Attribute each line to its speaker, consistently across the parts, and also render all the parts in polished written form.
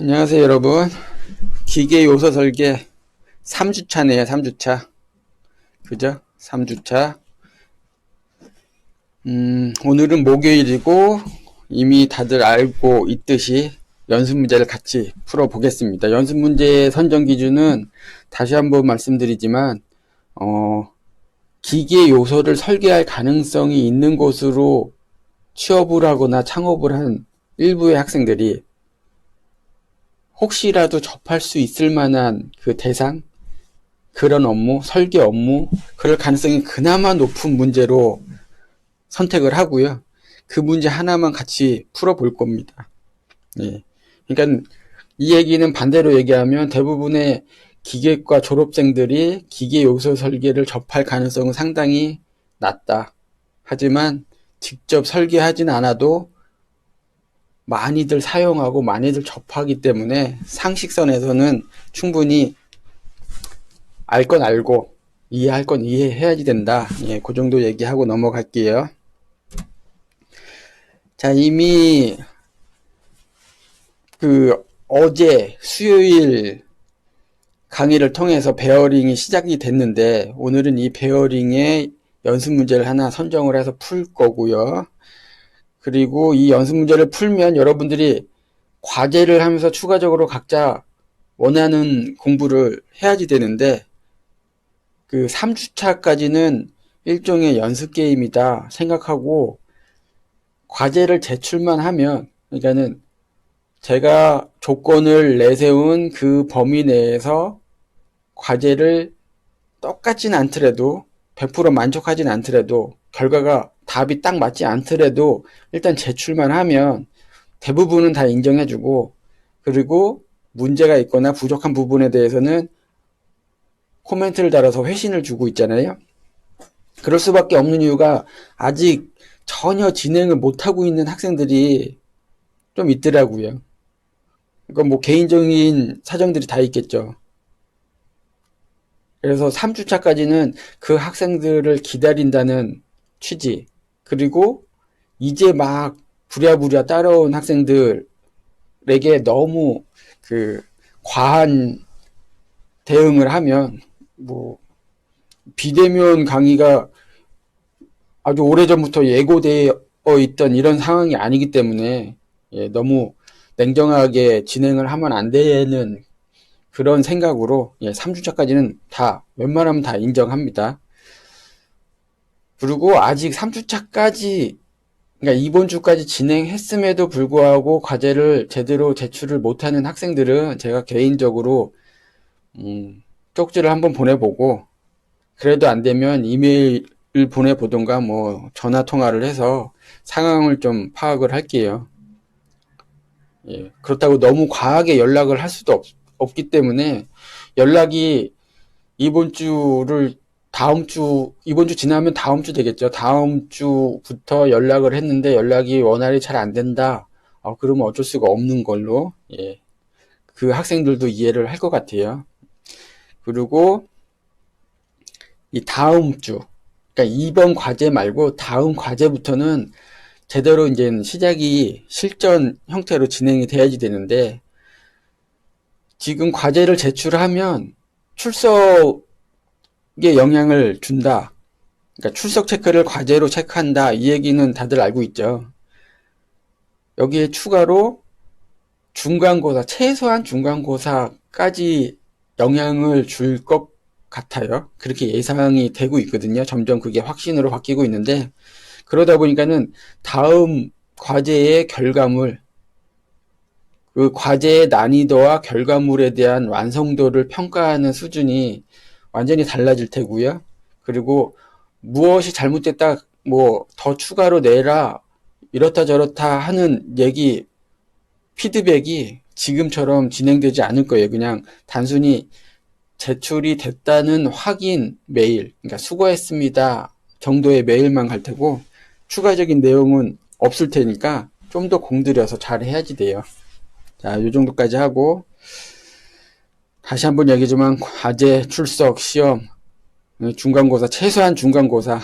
Speaker 1: 안녕하세요, 여러분. 기계 요소 설계 3주차네요, 3주차. 그죠? 3주차. 오늘은 목요일이고, 이미 다들 알고 있듯이 연습 문제를 같이 풀어보겠습니다. 연습 문제의 선정 기준은 다시 한번 말씀드리지만, 기계 요소를 설계할 가능성이 있는 곳으로 취업을 하거나 창업을 한 일부의 학생들이 혹시라도 접할 수 있을 만한 그 대상, 그런 업무, 설계 업무, 그럴 가능성이 그나마 높은 문제로 선택을 하고요. 그 문제 하나만 같이 풀어볼 겁니다. 예. 그러니까 이 얘기는 반대로 얘기하면 대부분의 기계과 졸업생들이 기계 요소 설계를 접할 가능성은 상당히 낮다. 하지만 직접 설계하진 않아도 많이들 사용하고 많이들 접하기 때문에 상식선에서는 충분히 알 건 알고 이해할 건 이해해야지 된다. 예, 그 정도 얘기하고 넘어갈게요. 자, 이미 어제 수요일 강의를 통해서 베어링이 시작이 됐는데 오늘은 이 베어링의 연습 문제를 하나 선정을 해서 풀 거고요. 그리고 이 연습 문제를 풀면 여러분들이 과제를 하면서 추가적으로 각자 원하는 공부를 해야지 되는데 그 3주차까지는 일종의 연습 게임이다 생각하고 과제를 제출만 하면, 그러니까는 제가 조건을 내세운 그 범위 내에서 과제를 똑같진 않더라도 100% 만족하진 않더라도 결과가 답이 딱 맞지 않더라도 일단 제출만 하면 대부분은 다 인정해주고, 그리고 문제가 있거나 부족한 부분에 대해서는 코멘트를 달아서 회신을 주고 있잖아요. 그럴 수밖에 없는 이유가 아직 전혀 진행을 못하고 있는 학생들이 좀 있더라고요. 그건 뭐 개인적인 사정들이 다 있겠죠. 그래서 3주차까지는 그 학생들을 기다린다는 취지, 그리고 이제 막 부랴부랴 따라온 학생들에게 너무 과한 대응을 하면 뭐 비대면 강의가 아주 오래전부터 예고되어 있던 이런 상황이 아니기 때문에 너무 냉정하게 진행을 하면 안 되는 그런 생각으로 3주차까지는 다 웬만하면 다 인정합니다. 그리고 아직 3주차까지 그러니까 이번 주까지 진행했음에도 불구하고 과제를 제대로 제출을 못하는 학생들은 제가 개인적으로 쪽지를 한번 보내보고 그래도 안 되면 이메일을 보내보던가 뭐 전화 통화를 해서 상황을 좀 파악을 할게요. 예, 그렇다고 너무 과하게 연락을 할 수도 없기 때문에 연락이 이번 주 지나면 다음 주 되겠죠. 다음 주부터 연락을 했는데 연락이 원활히 잘 안 된다. 그러면 어쩔 수가 없는 걸로, 예. 그 학생들도 이해를 할 것 같아요. 그리고 이 다음 주, 그러니까 이번 과제 말고 다음 과제부터는 제대로 이제 시작이 실전 형태로 진행이 돼야지 되는데 지금 과제를 제출하면 출석에 영향을 준다. 그러니까 출석 체크를 과제로 체크한다. 이 얘기는 다들 알고 있죠. 여기에 추가로 중간고사, 최소한 중간고사까지 영향을 줄 것 같아요. 그렇게 예상이 되고 있거든요. 점점 그게 확신으로 바뀌고 있는데 그러다 보니까는 다음 과제의 결과물, 그 과제의 난이도와 결과물에 대한 완성도를 평가하는 수준이 완전히 달라질 테고요. 그리고 무엇이 잘못됐다, 뭐 더 추가로 내라, 이렇다 저렇다 하는 얘기, 피드백이 지금처럼 진행되지 않을 거예요. 그냥 단순히 제출이 됐다는 확인 메일, 그러니까 수고했습니다 정도의 메일만 갈 테고 추가적인 내용은 없을 테니까 좀 더 공들여서 잘 해야지 돼요. 자, 요 정도까지 하고 다시 한번 얘기지만 과제, 출석, 시험, 중간고사, 최소한 중간고사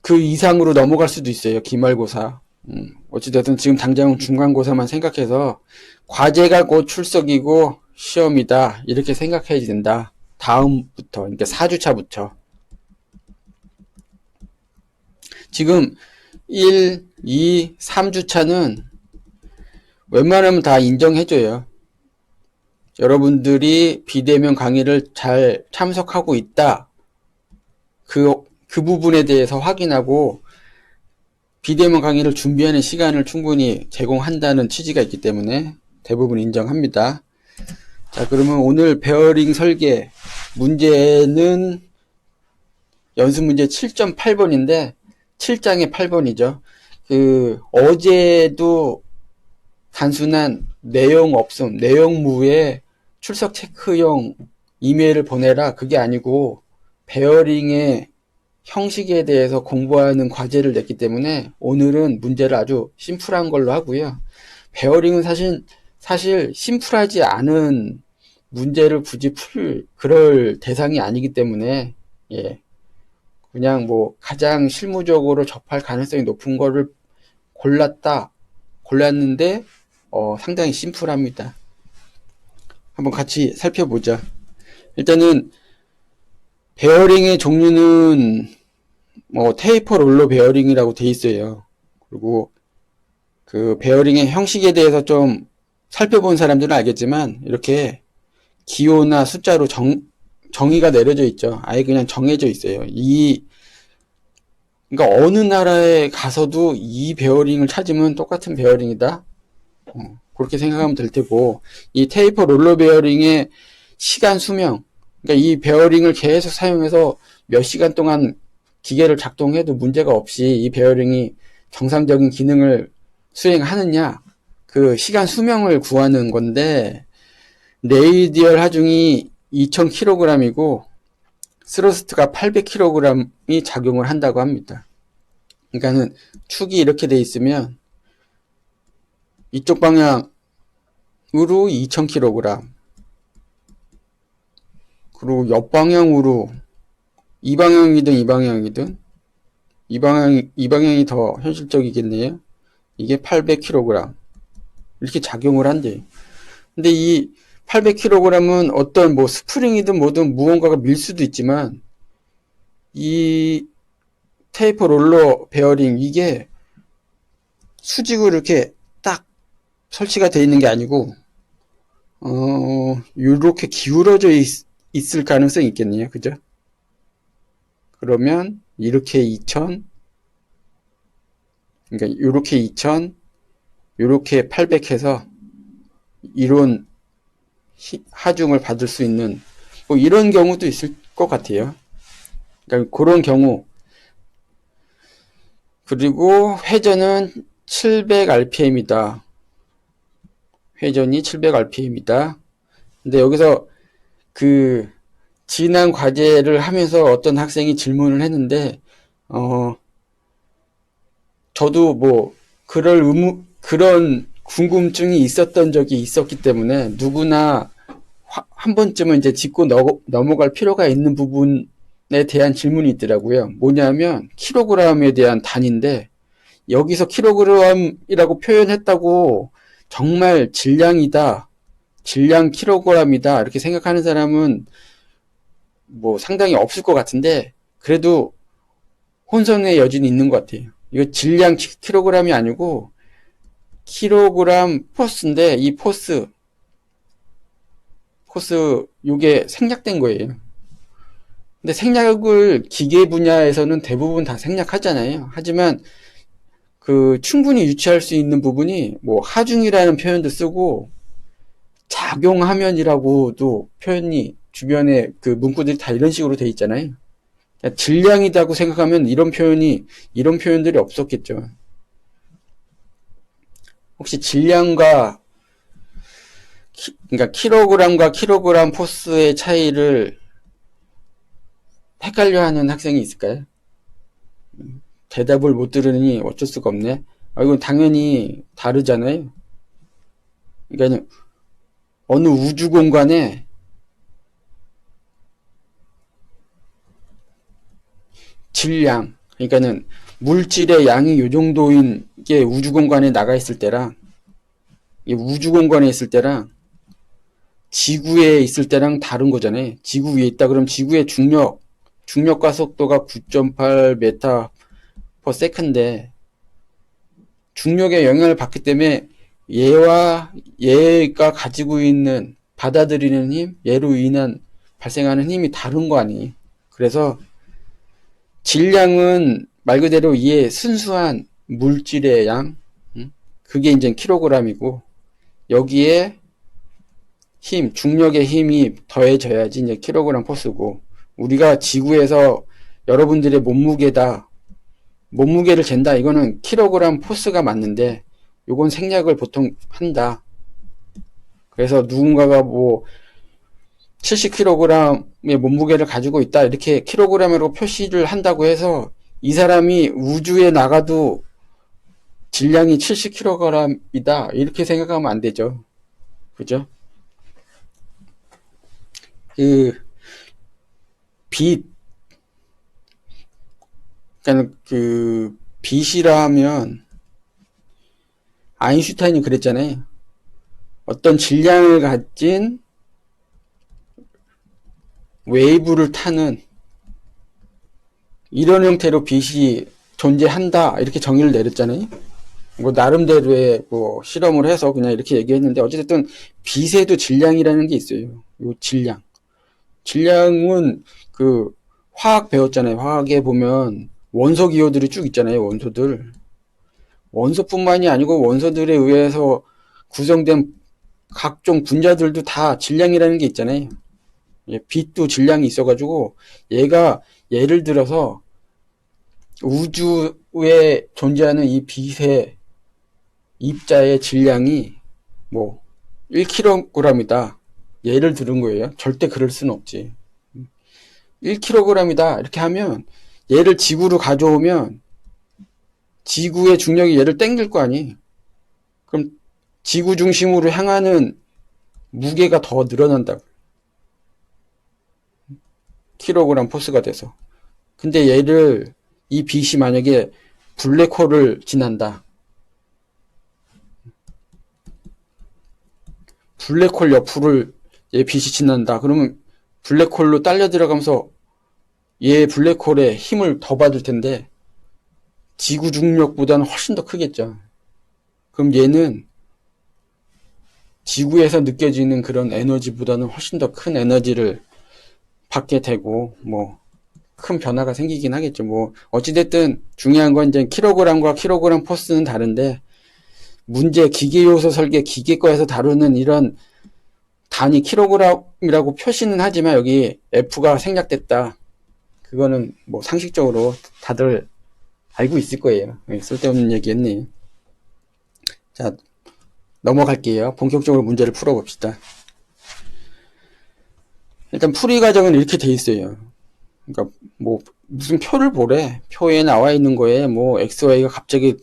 Speaker 1: 그 이상으로 넘어갈 수도 있어요. 기말고사. 어찌됐든 지금 당장 중간고사만 생각해서 과제가 곧 출석이고 시험이다 이렇게 생각해야 된다. 다음부터, 그러니까 4주차부터. 지금 1, 2, 3주차는 웬만하면 다 인정해줘요. 여러분들이 비대면 강의를 잘 참석하고 있다. 그 부분에 대해서 확인하고 비대면 강의를 준비하는 시간을 충분히 제공한다는 취지가 있기 때문에 대부분 인정합니다. 자, 그러면 오늘 베어링 설계 문제는 연습 문제 7.8번인데 7장의 8번이죠. 어제도 단순한 내용 없음, 내용무에 출석 체크용 이메일을 보내라 그게 아니고 베어링의 형식에 대해서 공부하는 과제를 냈기 때문에 오늘은 문제를 아주 심플한 걸로 하고요. 베어링은 사실 심플하지 않은 문제를 굳이 그럴 대상이 아니기 때문에, 예. 그냥 가장 실무적으로 접할 가능성이 높은 거를 골랐는데, 상당히 심플합니다. 한번 같이 살펴보자. 일단은, 베어링의 종류는 테이퍼 롤러 베어링이라고 돼 있어요. 그리고 그 베어링의 형식에 대해서 좀 살펴본 사람들은 알겠지만 이렇게 기호나 숫자로 정의가 내려져 있죠. 아예 그냥 정해져 있어요. 그러니까 어느 나라에 가서도 이 베어링을 찾으면 똑같은 베어링이다. 그렇게 생각하면 될 테고, 이 테이퍼 롤러 베어링의 시간 수명, 그러니까 이 베어링을 계속 사용해서 몇 시간 동안 기계를 작동해도 문제가 없이 이 베어링이 정상적인 기능을 수행하느냐, 그 시간 수명을 구하는 건데, 레이디얼 하중이 2000kg이고 스러스트가 800kg이 작용을 한다고 합니다. 그러니까는 축이 이렇게 돼 있으면 이쪽 방향으로 2000kg, 그리고 옆방향으로 이 방향이든 이 방향이 더 현실적이겠네요. 이게 800kg 이렇게 작용을 한대요. 근데 이 800kg은 어떤 스프링이든 뭐든 무언가가 밀 수도 있지만 이 테이퍼 롤러 베어링 이게 수직으로 이렇게 딱 설치가 되어 있는 게 아니고 이렇게 기울어져 있을 가능성이 있겠네요. 그죠? 그러면 이렇게 2000, 그러니까 이렇게 2000, 이렇게 800 해서 이론 하중을 받을 수 있는 이런 경우도 있을 것 같아요. 그러니까 그런 경우. 그리고 회전은 700rpm이다. 회전이 700rpm이다. 근데 여기서 지난 과제를 하면서 어떤 학생이 질문을 했는데, 저도 그런 궁금증이 있었던 적이 있었기 때문에 누구나 한 번쯤은 이제 짚고 넘어갈 필요가 있는 부분에 대한 질문이 있더라고요. 뭐냐면 킬로그램에 대한 단위인데 여기서 킬로그램이라고 표현했다고 정말 질량이다, 질량 킬로그램이다 이렇게 생각하는 사람은 상당히 없을 것 같은데 그래도 혼선의 여지는 있는 것 같아요. 이거 질량 킬로그램이 아니고 킬로그램 포스인데 이 포스 요게 생략된 거예요. 근데 생략을 기계 분야에서는 대부분 다 생략하잖아요. 하지만 충분히 유추할 수 있는 부분이 하중이라는 표현도 쓰고 작용하면이라고도 표현이 주변에 문구들이 다 이런 식으로 돼 있잖아요. 그러니까 질량이라고 생각하면 이런 표현들이 없었겠죠. 혹시 질량과 그러니까 킬로그램과 킬로그램 포스의 차이를 헷갈려하는 학생이 있을까요? 대답을 못 들으니 어쩔 수가 없네. 이건 당연히 다르잖아요. 그러니까 어느 우주 공간에 질량, 그러니까는 물질의 양이 요 정도인 게 우주공간에 나가 있을 때랑, 이 우주공간에 있을 때랑 지구에 있을 때랑 다른 거잖아요. 지구 위에 있다 그럼 지구의 중력과 속도가 9.8 메타 퍼 세컨드인데 중력의 영향을 받기 때문에 얘가 가지고 있는 받아들이는 힘, 얘로 인한 발생하는 힘이 다른 거 아니에요. 그래서 질량은 말 그대로 이게 순수한 물질의 양, 그게 이제 킬로그램이고 여기에 힘, 중력의 힘이 더해져야지 이제 킬로그램 포스고 우리가 지구에서 여러분들의 몸무게를 잰다. 이거는 킬로그램 포스가 맞는데 요건 생략을 보통 한다. 그래서 누군가가 뭐 70kg의 몸무게를 가지고 있다. 이렇게 킬로그램으로 표시를 한다고 해서 이 사람이 우주에 나가도 질량이 70kg이다. 이렇게 생각하면 안 되죠. 그죠? 그러니까 빛이라 하면 아인슈타인이 그랬잖아요. 어떤 질량을 가진 웨이브를 타는 이런 형태로 빛이 존재한다. 이렇게 정의를 내렸잖아요. 뭐 나름대로의 뭐 실험을 해서 그냥 이렇게 얘기했는데 어쨌든 빛에도 질량이라는 게 있어요. 요 질량은 화학 배웠잖아요. 화학에 보면 원소 기호들이 쭉 있잖아요. 원소뿐만이 아니고 원소들에 의해서 구성된 각종 분자들도 다 질량이라는 게 있잖아요. 빛도 질량이 있어가지고 얘가 예를 들어서 우주에 존재하는 이 빛의 입자의 질량이 뭐 1kg이다. 예를 들은 거예요. 절대 그럴 수는 없지. 1kg이다. 이렇게 하면 얘를 지구로 가져오면 지구의 중력이 얘를 땡길 거 아니. 그럼 지구 중심으로 향하는 무게가 더 늘어난다. 킬로그램 포스가 돼서. 근데 이 빛이 만약에 블랙홀을 지난다. 블랙홀 옆으로 얘 빛이 지난다. 그러면 블랙홀로 딸려 들어가면서 얘 블랙홀에 힘을 더 받을 텐데 지구 중력보다는 훨씬 더 크겠죠. 그럼 얘는 지구에서 느껴지는 그런 에너지보다는 훨씬 더 큰 에너지를 받게 되고 뭐 큰 변화가 생기긴 하겠죠. 뭐 어찌됐든 중요한 건 이제 킬로그램과 킬로그램 포스는 다른데 문제 기계 요소 설계 기계과에서 다루는 이런 단위 킬로그램이라고 표시는 하지만 여기 F가 생략됐다. 그거는 뭐 상식적으로 다들 알고 있을 거예요. 쓸데없는 얘기했네. 자, 넘어갈게요. 본격적으로 문제를 풀어봅시다. 일단 풀이 과정은 이렇게 돼 있어요. 그러니까 뭐 무슨 표를 보래. 표에 나와 있는 거에 뭐 XY가 갑자기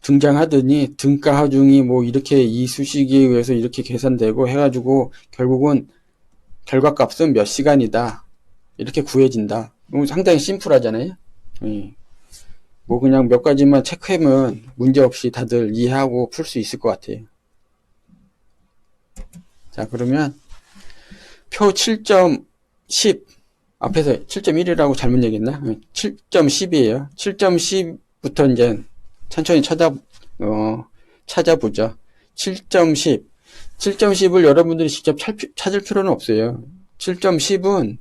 Speaker 1: 등장하더니 등가 하중이 뭐 이렇게 이 수식에 의해서 이렇게 계산되고 해가지고 결국은 결과값은 몇 시간이다. 이렇게 구해진다. 상당히 심플하잖아요. 뭐 그냥 몇 가지만 체크하면 문제없이 다들 이해하고 풀 수 있을 것 같아요. 자, 그러면 표 7.10 앞에서 7.1이라고 잘못 얘기했나? 7.10이에요. 7.10부터 이제 천천히 찾아보죠. 7.10 7.10을 여러분들이 직접 찾을 필요는 없어요. 7.10은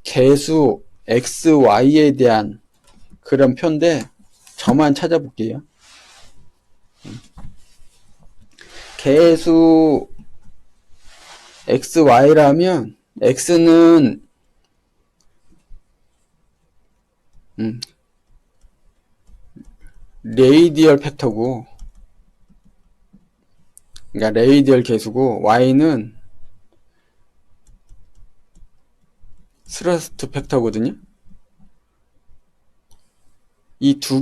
Speaker 1: 개수 x, y에 대한 그런 표인데 저만 찾아볼게요. 개수 x, y라면 x는 레이디얼 팩터고 그러니까 레이디얼 계수고 y는 스러스트 팩터거든요. 이 두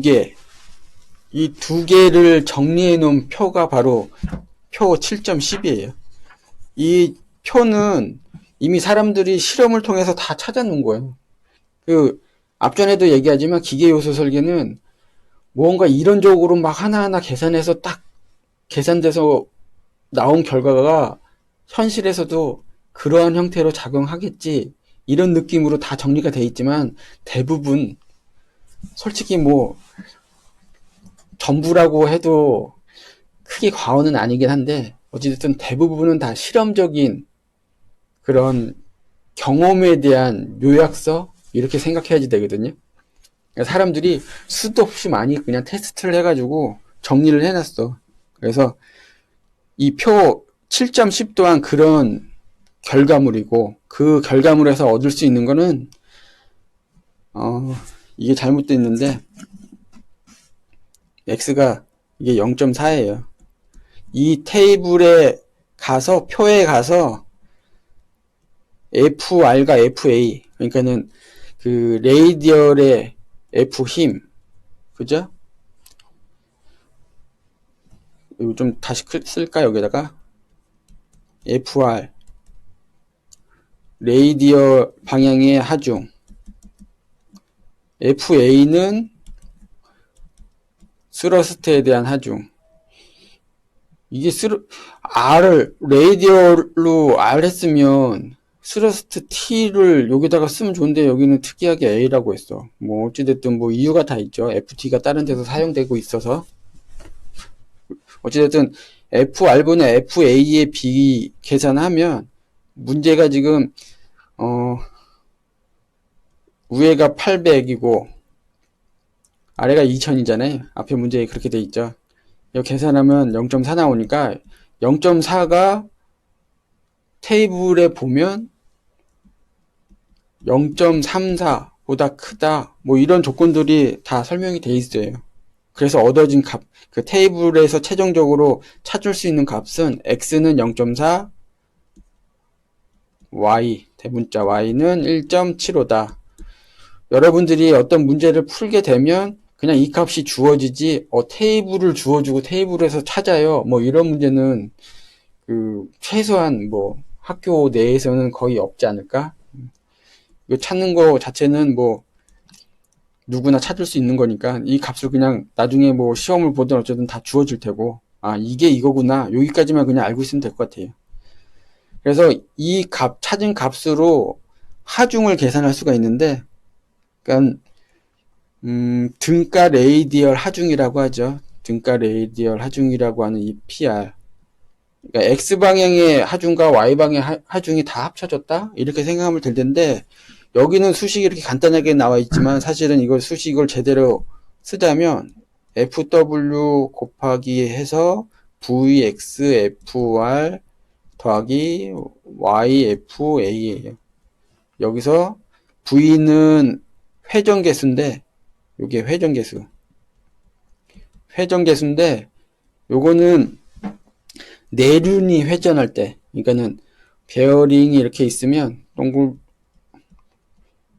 Speaker 1: 개를 정리해 놓은 표가 바로 표 7.10이에요. 이 표는 이미 사람들이 실험을 통해서 다 찾아놓은 거예요. 앞전에도 얘기하지만 기계 요소 설계는 뭔가 이론적으로 막 하나하나 계산해서 딱 계산돼서 나온 결과가 현실에서도 그러한 형태로 작용하겠지, 이런 느낌으로 다 정리가 돼 있지만, 대부분 솔직히 뭐 전부라고 해도 크게 과언은 아니긴 한데, 어찌됐든 대부분은 다 실험적인 그런 경험에 대한 요약서, 이렇게 생각해야지 되거든요. 그러니까 사람들이 수도 없이 많이 그냥 테스트를 해가지고 정리를 해놨어. 그래서 이 표 7.10 또한 그런 결과물이고, 그 결과물에서 얻을 수 있는 거는 이게 잘못되어 있는데, x가 이게 0.4예요. 이 테이블에 가서, 표에 가서 FR과 FA, 그러니까는 그 레이디얼의 F 힘, 그죠? 이거 좀 다시 쓸까, 여기다가? FR, 레이디얼 방향의 하중, FA는 스러스트에 대한 하중. 이게 R을 레이디얼로 R 했으면 스러스트 T를 여기다가 쓰면 좋은데, 여기는 특이하게 A라고 했어. 뭐 어찌됐든 뭐 이유가 다 있죠. FT가 다른 데서 사용되고 있어서. 어찌됐든 FR분의 FA의 B 계산하면, 문제가 지금 위에가 800이고 아래가 2000이잖아요. 앞에 문제에 그렇게 돼 있죠. 이거 계산하면 0.4 나오니까, 0.4가 테이블에 보면 0.34보다 크다, 뭐 이런 조건들이 다 설명이 돼 있어요. 그래서 얻어진 값, 그 테이블에서 최종적으로 찾을 수 있는 값은 x는 0.4, y, 대문자 y는 1.75다. 여러분들이 어떤 문제를 풀게 되면 그냥 이 값이 주어지지, 테이블을 주어주고 테이블에서 찾아요, 뭐 이런 문제는 최소한 뭐 학교 내에서는 거의 없지 않을까? 이거 찾는 거 자체는 뭐 누구나 찾을 수 있는 거니까, 이 값을 그냥 나중에 뭐 시험을 보든 어쩌든 다 주어질 테고, 이게 이거구나, 여기까지만 그냥 알고 있으면 될 것 같아요. 그래서 이 찾은 값으로 하중을 계산할 수가 있는데, 그러니까 등가 레이디얼 하중이라고 하죠. 등가 레이디얼 하중이라고 하는 이 PR. 그러니까 X방향의 하중과 Y방향의 하중이 다 합쳐졌다? 이렇게 생각하면 될 텐데, 여기는 수식이 이렇게 간단하게 나와 있지만, 사실은 이걸 수식을 제대로 쓰자면 FW 곱하기 해서 VXFR 더하기 YFA예요. 여기서 V는 회전계수인데, 요게 회전계수인데, 요거는 내륜이 회전할 때, 그러니까는 베어링이 이렇게 있으면, 동굴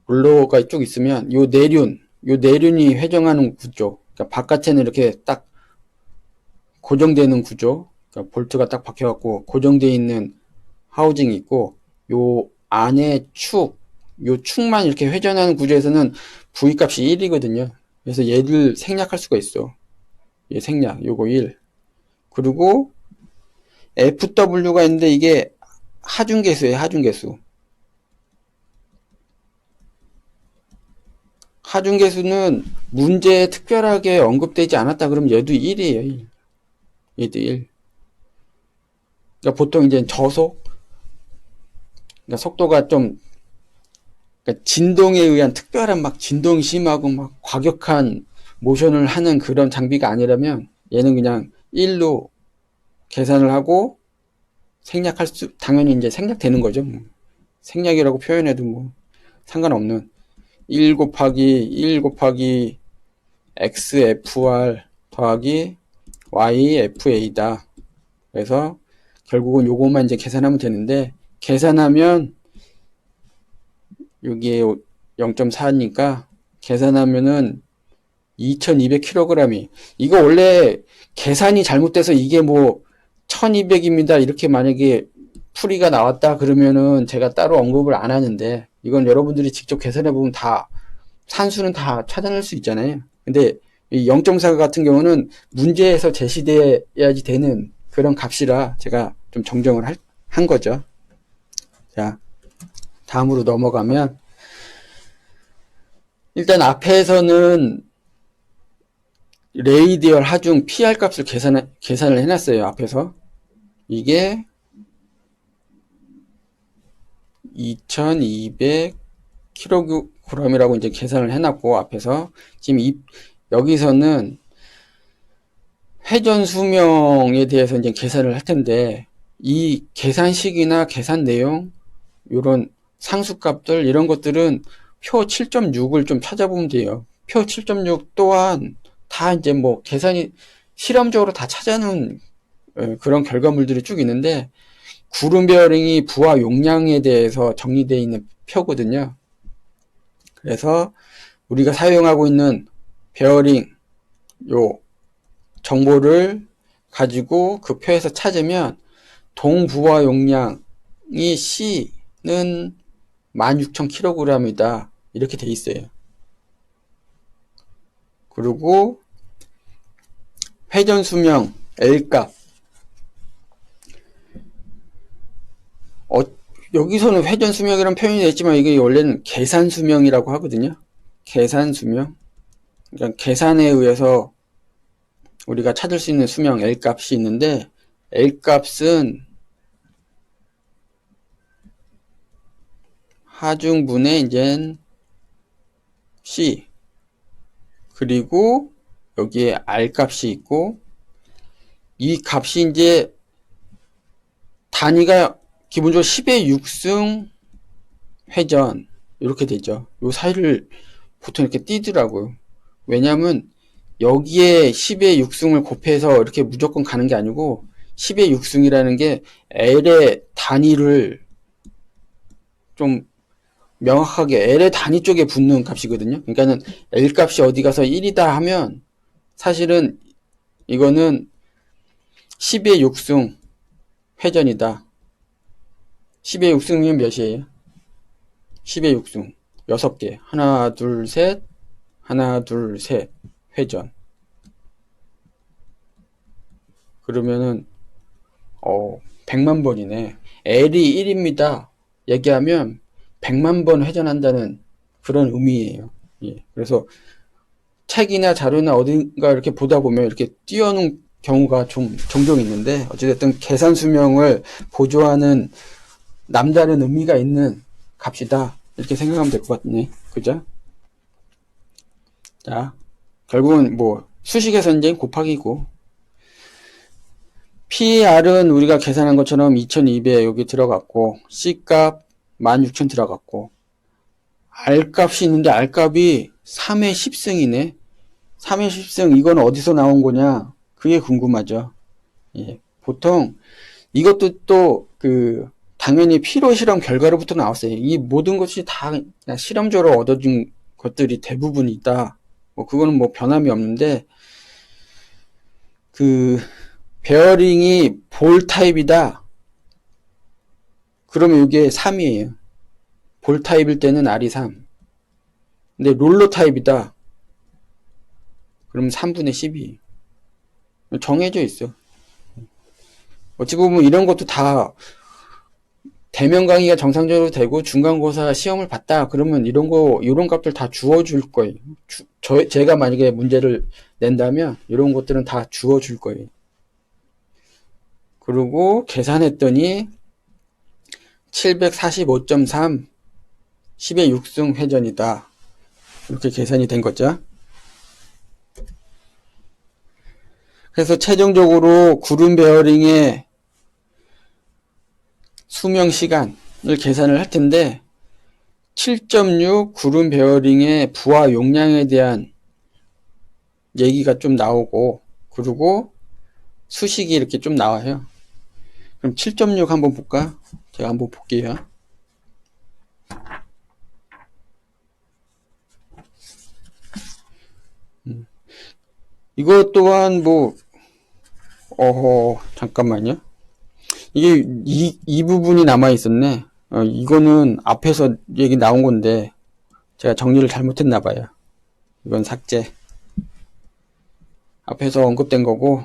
Speaker 1: 룰러가 쭉 있으면 요 내륜이 회전하는 구조, 그러니까 바깥에는 이렇게 딱 고정되는 구조, 그러니까 볼트가 딱 박혀갖고 고정되어 있는 하우징이 있고, 요 안에 요 축만 이렇게 회전하는 구조에서는 V 값이 1이거든요. 그래서 얘를 생략할 수가 있어. 얘 생략, 요거 1. 그리고 FW가 있는데, 이게 하중계수예요, 하중계수. 하중계수는 문제에 특별하게 언급되지 않았다 그러면 얘도 1이에요. 1. 얘도 1. 그러니까 보통 이제 저속, 그러니까 속도가 좀, 그러니까 진동에 의한 특별한 막 진동이 심하고 막 과격한 모션을 하는 그런 장비가 아니라면, 얘는 그냥 1로 계산을 하고 당연히 이제 생략되는 거죠. 뭐. 생략이라고 표현해도 뭐 상관없는, 1 곱하기 XFR 더하기 YFA다. 그래서 결국은 요것만 이제 계산하면 되는데, 계산하면 여기에 0.4니까 계산하면은 2200kg이, 이거 원래 계산이 잘못돼서 이게 뭐 1200입니다 이렇게 만약에 풀이가 나왔다 그러면은 제가 따로 언급을 안 하는데, 이건 여러분들이 직접 계산해 보면 다 산수는 다 찾아낼 수 있잖아요. 근데 이 0.4 같은 경우는 문제에서 제시돼야지 되는 그런 값이라 제가 좀 정정을 한 거죠. 자, 다음으로 넘어가면 일단 앞에서는 레이디얼 하중 PR 값을 계산을 해놨어요. 앞에서 이게 2200kg이라고 이제 계산을 해놨고 앞에서 지금 여기서는 회전 수명에 대해서 이제 계산을 할 텐데 이 계산식이나 계산 내용 이런 상수값들 이런 것들은 표 7.6을 좀 찾아보면 돼요. 표 7.6 또한 다 이제 뭐 계산이 실험적으로 다 찾아놓은 그런 결과물들이 쭉 있는데 구름 베어링이 부하 용량에 대해서 정리되어 있는 표거든요. 그래서 우리가 사용하고 있는 베어링 요 정보를 가지고 그 표에서 찾으면 동부하 용량이 C는 16,000kg이다. 이렇게 돼 있어요. 그리고 회전 수명 L값 여기서는 회전 수명이라는 표현이 되어 있지만 이게 원래는 계산 수명이라고 하거든요. 계산 수명. 그러니까 계산에 의해서 우리가 찾을 수 있는 수명 L값이 있는데 L값은 하중분의 이제 C 그리고 여기에 R값이 있고 이 값이 이제 단위가 기본적으로 10의 6승 회전 이렇게 되죠. 요 사이를 보통 이렇게 띄더라고요. 왜냐하면 여기에 10의 6승을 곱해서 이렇게 무조건 가는 게 아니고 10의 6승이라는 게 L의 단위를 좀 명확하게 L의 단위 쪽에 붙는 값이거든요. 그러니까는 L 값이 어디 가서 1이다 하면 사실은 이거는 10의 6승 회전이다. 10의 6승이면 몇이에요? 10의 6승 6개 하나 둘 셋 하나 둘 셋 회전 그러면은 100만 번이네. L이 1입니다. 얘기하면 100만 번 회전한다는 그런 의미예요. 예. 그래서 책이나 자료나 어딘가 이렇게 보다 보면 이렇게 띄워놓은 경우가 좀 종종 있는데 어찌됐든 계산 수명을 보조하는 남다른 의미가 있는 값이다. 이렇게 생각하면 될 것 같네. 그죠? 자, 결국은 뭐 수식에서 이제 곱하기고 PR은 우리가 계산한 것처럼 2200 여기 들어갔고 C값 16,000 들어갔고 R값이 있는데 R값이 3의 10승이네. 3의 10승 이건 어디서 나온 거냐? 그게 궁금하죠. 예. 보통 이것도 또 당연히 피로 실험 결과로부터 나왔어요. 이 모든 것이 다 그냥 실험적으로 얻어진 것들이 대부분이다. 뭐 그거는 뭐 변함이 없는데 베어링이 볼 타입이다. 그러면 이게 3이에요. 볼 타입일 때는 R이 3. 근데 롤러 타입이다. 그러면 3분의 12. 정해져 있어. 어찌 보면 이런 것도 다 대면 강의가 정상적으로 되고 중간고사 시험을 봤다. 그러면 이런 값들 다 주어줄 거예요. 제가 만약에 문제를 낸다면 이런 것들은 다 주어줄 거예요. 그리고 계산했더니 745.3 10의 6승 회전이다. 이렇게 계산이 된 거죠. 그래서 최종적으로 구름 베어링의 수명 시간을 계산을 할 텐데 7.6 구름 베어링의 부하 용량에 대한 얘기가 좀 나오고 그리고 수식이 이렇게 좀 나와요. 그럼 7.6 한번 볼까? 제가 한번 볼게요. 이것 또한 잠깐만요. 이게 이 부분이 남아 있었네. 이거는 앞에서 얘기 나온 건데 제가 정리를 잘못했나 봐요. 이건 삭제. 앞에서 언급된 거고,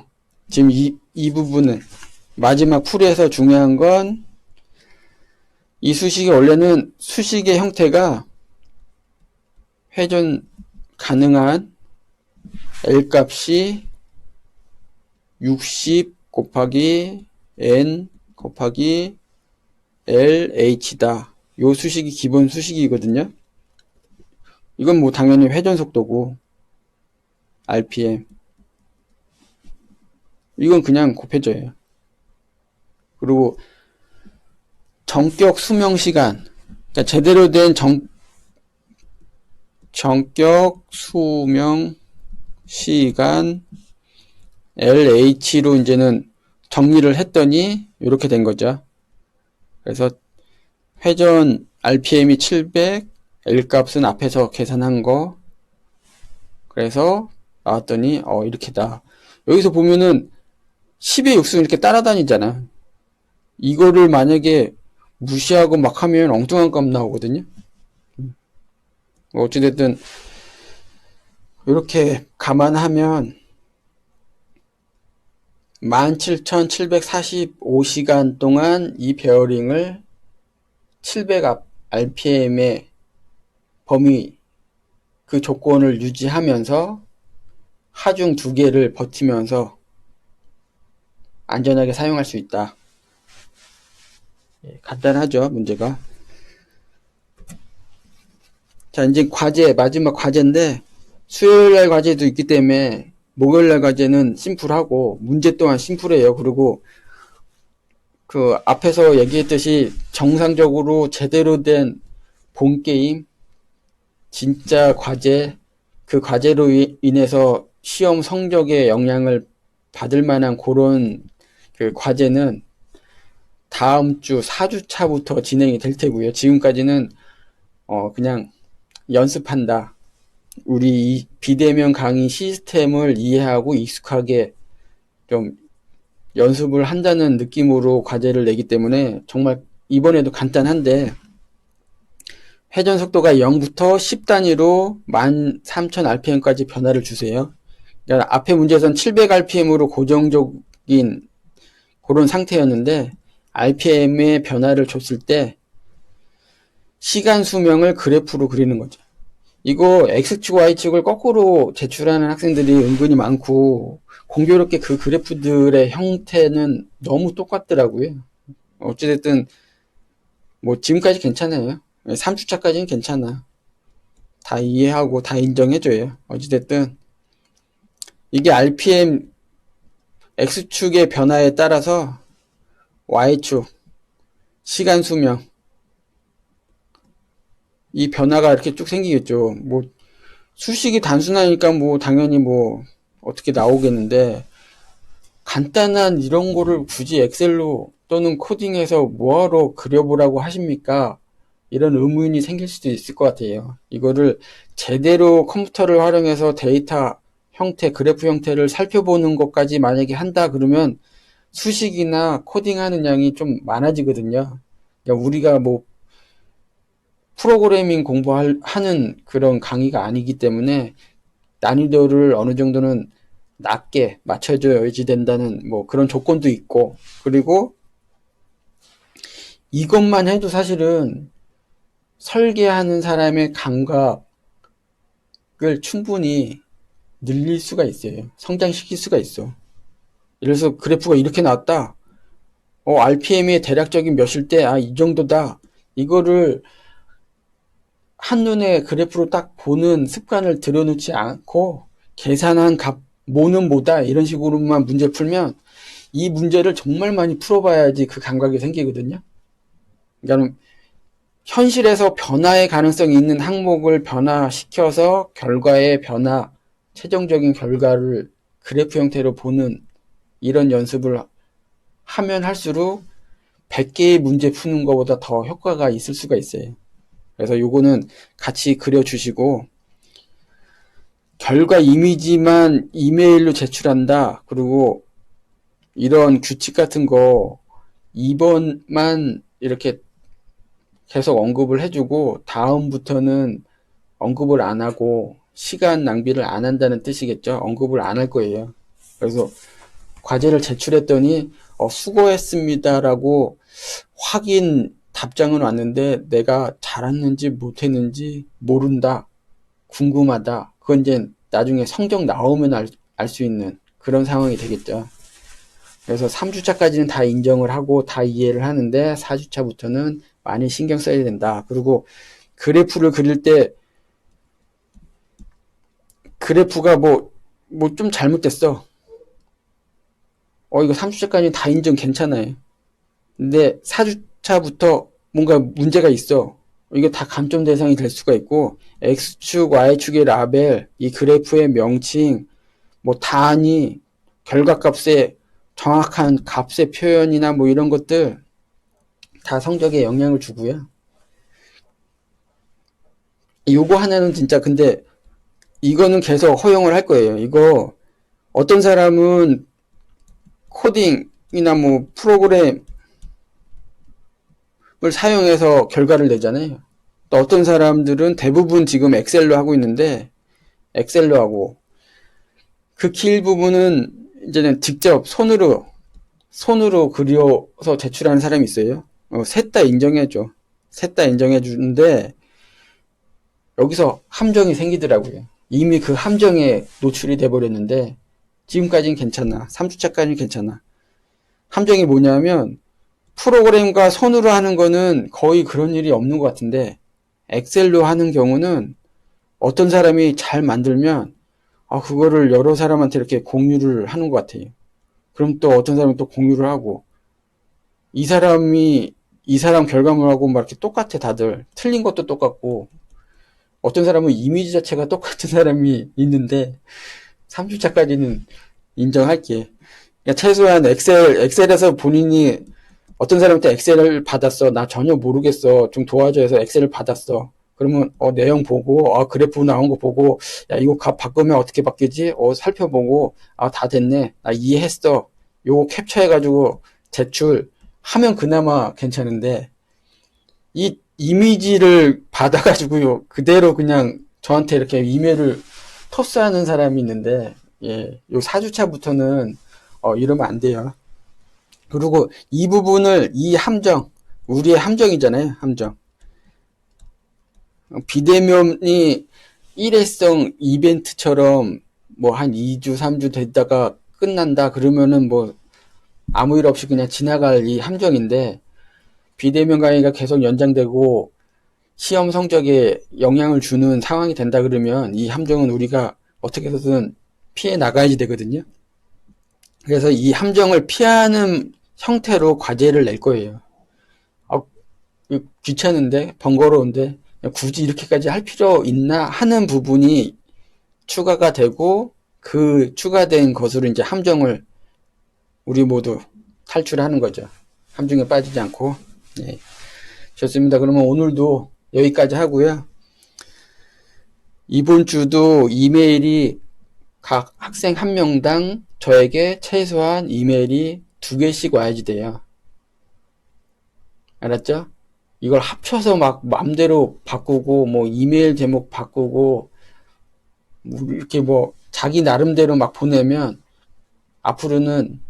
Speaker 1: 지금 이 부분은 마지막 풀이에서 중요한 건 이 수식이 원래는 수식의 형태가 회전 가능한 L 값이 60 곱하기 N 곱하기 LH다. 요 수식이 기본 수식이거든요. 이건 뭐 당연히 회전 속도고 RPM. 이건 그냥 곱해져요. 그리고 정격 수명 시간. 그러니까 제대로 된 정격 수명 시간 LH로 이제는 정리를 했더니 이렇게 된 거죠. 그래서 회전 RPM이 700, L 값은 앞에서 계산한 거. 그래서 나왔더니 이렇게다. 여기서 보면은 10의 육수 이렇게 따라다니잖아. 이거를 만약에 무시하고 막 하면 엉뚱한 값 나오거든요. 어찌됐든 이렇게 감안하면 17,745시간 동안 이 베어링을 700 RPM의 범위 그 조건을 유지하면서 하중 2개를 버티면서 안전하게 사용할 수 있다. 간단하죠, 문제가. 자, 이제 과제, 마지막 과제인데 수요일날 과제도 있기 때문에 목요일날 과제는 심플하고 문제 또한 심플해요. 그리고 그 앞에서 얘기했듯이 정상적으로 제대로 된 본 게임, 진짜 과제, 그 과제로 인해서 시험 성적에 영향을 받을 만한 그런 그 과제는 다음 주 4주차부터 진행이 될 테고요. 지금까지는 그냥 연습한다. 우리 이 비대면 강의 시스템을 이해하고 익숙하게 좀 연습을 한다는 느낌으로 과제를 내기 때문에 정말 이번에도 간단한데 회전 속도가 0부터 10단위로 13,000rpm까지 변화를 주세요. 그러니까 앞에 문제에서는 700rpm으로 고정적인 그런 상태였는데 rpm의 변화를 줬을 때 시간 수명을 그래프로 그리는 거죠. 이거 X축, Y축을 거꾸로 제출하는 학생들이 은근히 많고 공교롭게 그 그래프들의 형태는 너무 똑같더라고요. 어찌됐든 뭐 지금까지 괜찮아요. 3주차까지는 괜찮아. 다 이해하고 다 인정해줘요. 어찌됐든 이게 RPM X축의 변화에 따라서 Y축 시간 수명 이 변화가 이렇게 쭉 생기겠죠. 뭐 수식이 단순하니까 뭐 당연히 뭐 어떻게 나오겠는데 간단한 이런 거를 굳이 엑셀로 또는 코딩해서 뭐하러 그려보라고 하십니까? 이런 의문이 생길 수도 있을 것 같아요. 이거를 제대로 컴퓨터를 활용해서 데이터 형태, 그래프 형태를 살펴보는 것까지 만약에 한다 그러면 수식이나 코딩하는 양이 좀 많아지거든요. 그러니까 우리가 뭐 프로그래밍 공부하는 그런 강의가 아니기 때문에 난이도를 어느 정도는 낮게 맞춰줘야지 된다는 뭐 그런 조건도 있고, 그리고 이것만 해도 사실은 설계하는 사람의 감각을 충분히 늘릴 수가 있어요. 성장시킬 수가 있어. 예를 들어서 그래프가 이렇게 나왔다. RPM의 대략적인 몇일 때, 이 정도다. 이거를 한눈에 그래프로 딱 보는 습관을 들여놓지 않고 계산한 값, 뭐는 뭐다 이런 식으로만 문제 풀면 이 문제를 정말 많이 풀어봐야지 그 감각이 생기거든요. 그러니까 현실에서 변화의 가능성이 있는 항목을 변화시켜서 결과의 변화, 최종적인 결과를 그래프 형태로 보는 이런 연습을 하면 할수록 100개의 문제 푸는 것보다 더 효과가 있을 수가 있어요. 그래서 요거는 같이 그려주시고, 결과 이미지만 이메일로 제출한다. 그리고 이런 규칙 같은 거 2번만 이렇게 계속 언급을 해주고 다음부터는 언급을 안 하고 시간 낭비를 안 한다는 뜻이겠죠. 언급을 안 할 거예요. 그래서 과제를 제출했더니 수고했습니다라고 확인 답장은 왔는데 내가 잘했는지 못했는지 모른다. 궁금하다. 그건 이제 나중에 성적 나오면 알 수 있는 그런 상황이 되겠죠. 그래서 3주차까지는 다 인정을 하고 다 이해를 하는데 4주차부터는 많이 신경 써야 된다. 그리고 그래프를 그릴 때 그래프가 뭐 좀 잘못됐어. 이거 3주차까지 다 인정 괜찮아요. 근데 4주차부터 뭔가 문제가 있어. 이게 다 감점 대상이 될 수가 있고, X축, Y축의 라벨, 이 그래프의 명칭, 뭐 단위, 결과값의 정확한 값의 표현이나 뭐 이런 것들 다 성적에 영향을 주고요. 요거 하나는 진짜 근데 이거는 계속 허용을 할 거예요. 이거 어떤 사람은 코딩이나 뭐 프로그램을 사용해서 결과를 내잖아요. 또 어떤 사람들은 대부분 지금 엑셀로 하고 있는데 엑셀로 하고 그 길 부분은 이제는 직접 손으로 그려서 제출하는 사람이 있어요. 셋 다 인정해줘. 셋 다 인정해 주는데 여기서 함정이 생기더라고요. 이미 그 함정에 노출이 돼 버렸는데 지금까지는 괜찮아. 3주차까지는 괜찮아. 함정이 뭐냐면 프로그램과 손으로 하는 거는 거의 그런 일이 없는 것 같은데 엑셀로 하는 경우는 어떤 사람이 잘 만들면 그거를 여러 사람한테 이렇게 공유를 하는 것 같아요. 그럼 또 어떤 사람은 또 공유를 하고 이 사람 결과물하고 막 이렇게 똑같아 다들. 틀린 것도 똑같고 어떤 사람은 이미지 자체가 똑같은 사람이 있는데 3주차까지는 인정할게. 그러니까 최소한 엑셀에서 본인이 어떤 사람한테 엑셀을 받았어. 나 전혀 모르겠어. 좀 도와줘 해서 엑셀을 받았어. 그러면 내용 보고 그래프 나온 거 보고 야 이거 값 바꾸면 어떻게 바뀌지? 살펴보고 다 됐네. 나 이해했어. 요거 캡처해가지고 제출하면 그나마 괜찮은데 이 이미지를 받아가지고요 그대로 그냥 저한테 이렇게 이메일을 토스하는 사람이 있는데 요 4주차부터는 이러면 안 돼요. 그리고 이 부분을 이 함정 우리의 함정이잖아요. 함정 비대면이 일회성 이벤트처럼 뭐 한 2주 3주 됐다가 끝난다 그러면은 뭐 아무 일 없이 그냥 지나갈 이 함정인데 비대면 강의가 계속 연장되고 시험 성적에 영향을 주는 상황이 된다 그러면 이 함정은 우리가 어떻게 해서든 피해 나가야지 되거든요. 그래서 이 함정을 피하는 형태로 과제를 낼 거예요. 귀찮은데 번거로운데 굳이 이렇게까지 할 필요 있나 하는 부분이 추가가 되고 그 추가된 것으로 이제 함정을 우리 모두 탈출하는 거죠. 함정에 빠지지 않고. 네. 좋습니다. 그러면 오늘도 여기까지 하고요. 이번 주도 이메일이 각 학생 한 명당 저에게 최소한 이메일이 2개씩 와야지 돼요. 알았죠? 이걸 합쳐서 막 맘대로 바꾸고 뭐 이메일 제목 바꾸고 이렇게 뭐 자기 나름대로 막 보내면 앞으로는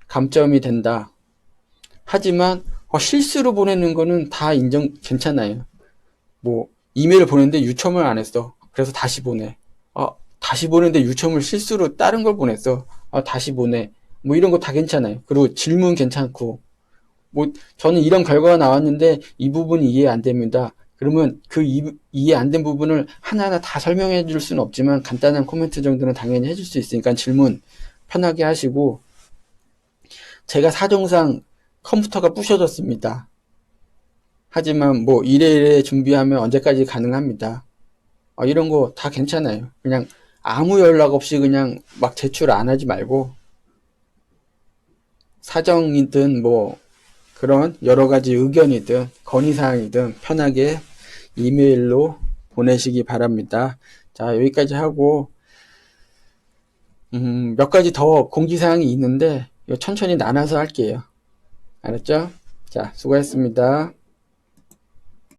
Speaker 1: 감점이 된다. 하지만 실수로 보내는 거는 다 인정 괜찮아요. 뭐 이메일을 보냈는데 유첨을 안 했어. 그래서 다시 보내. 다시 보냈는데 유첨을 실수로 다른 걸 보냈어. 다시 보내. 뭐 이런 거 다 괜찮아요. 그리고 질문 괜찮고 뭐 저는 이런 결과가 나왔는데 이 부분이 이해 안 됩니다. 그러면 그 이해 안 된 부분을 하나하나 다 설명해 줄 수는 없지만 간단한 코멘트 정도는 당연히 해줄 수 있으니까 질문 편하게 하시고 제가 사정상 컴퓨터가 부셔졌습니다. 하지만 뭐 이래 준비하면 언제까지 가능합니다. 이런 거 다 괜찮아요. 그냥 아무 연락 없이 그냥 막 제출 안 하지 말고 사정이든 뭐 그런 여러 가지 의견이든 건의사항이든 편하게 이메일로 보내시기 바랍니다. 자, 여기까지 하고 몇 가지 더 공지사항이 있는데 천천히 나눠서 할게요. 알았죠? 자, 수고했습니다.